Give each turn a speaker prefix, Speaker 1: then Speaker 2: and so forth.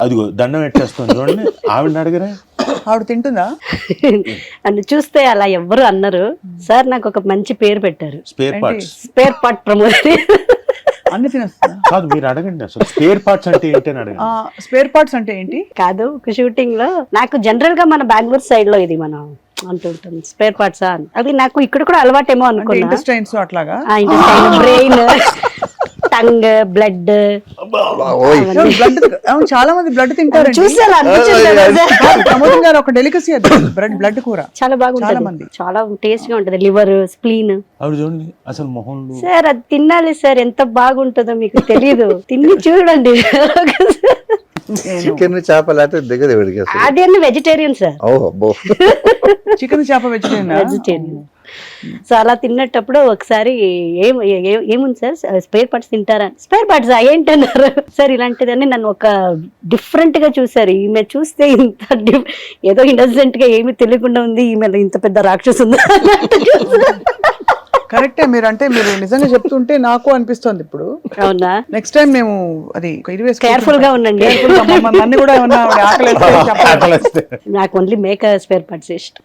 Speaker 1: అదిగో దండం పెట్టేస్తుంది చూడండి, ఆవిడ అడగరా?
Speaker 2: ఆవిడ తింటుందా?
Speaker 3: నన్ను చూస్తే అలా ఎవ్వరు అన్నారు సార్. నాకు ఒక మంచి పేరు పెట్టారు,
Speaker 1: స్పేర్ పార్ట్స్.
Speaker 3: స్పేర్ పార్ట్ ప్రమోదరి.
Speaker 2: అన్ని తినేస్తుందా?
Speaker 1: కాదు, మీరు అడగండి అసలు స్పేర్ పార్ట్స్ అంటే ఏంటి అని అడగండి.
Speaker 2: స్పేర్ పార్ట్స్ అంటే ఏంటి?
Speaker 3: కాదు, ఒక షూటింగ్ లో నాకు జనరల్ గా మన బెంగళూరు సైడ్ లో ఇది మనం అంటుంటాం స్పేర్ పార్ట్స్ అని. అది నాకు ఇక్కడ కూడా అలవాటేమో అనుకున్నా.
Speaker 2: ఇంటెస్టైన్స్ అట్లాగా?
Speaker 3: Brain, tongue, blood.
Speaker 2: చాలా మంది బ్లడ్ తింటారు.
Speaker 3: చూసాను
Speaker 2: ప్రమోదం గారు ఒక డెలికసీ అది బ్లడ్ కూర.
Speaker 3: చాలా బాగుంటుంది, చాలా టేస్ట్ గా ఉంటది. Liver, spleen.
Speaker 1: ఆవిడ చూడండి అసలు మొహంలో.
Speaker 3: సార్ అది తినాలి సార్, ఎంత బాగుంటుందో మీకు తెలియదు, తిని చూడండి.
Speaker 4: చికెన్ చేపలు అయితే దిగదు ఎవరికి.
Speaker 3: అది అన్ని వెజిటేరియన్ సార్.
Speaker 2: చికెన్ చేప వెజిటేరియన్.
Speaker 3: వెజిటేరియన్. సో అలా తిన్నప్పుడు ఒకసారి ఏముంది సార్, స్పేర్ పార్ట్స్ తింటారా? స్పేర్ పార్ట్స్ ఏంటన్నారు సార్. ఇలాంటిదని నన్ను ఒక డిఫరెంట్ గా చూసారు. ఈమె చూస్తే ఇంత ఏదో ఇన్నోసెంట్ గా ఏమీ తెలియకుండా ఉంది, ఈమె ఇంత పెద్ద రాక్షసు ఉంది.
Speaker 2: కరెక్టే, మీరు అంటే మీరు నిజంగా చెప్తుంటే నాకు అనిపిస్తుంది ఇప్పుడు.
Speaker 3: అవునా?
Speaker 2: నెక్స్ట్ టైం మేము అది
Speaker 3: కేర్ఫుల్ గా ఉండండి.
Speaker 2: నన్ను కూడా ఏమన్నా ఆకలి
Speaker 3: నాకు ఓన్లీ మేక స్పేర్ పార్ట్స్ ఇష్టం.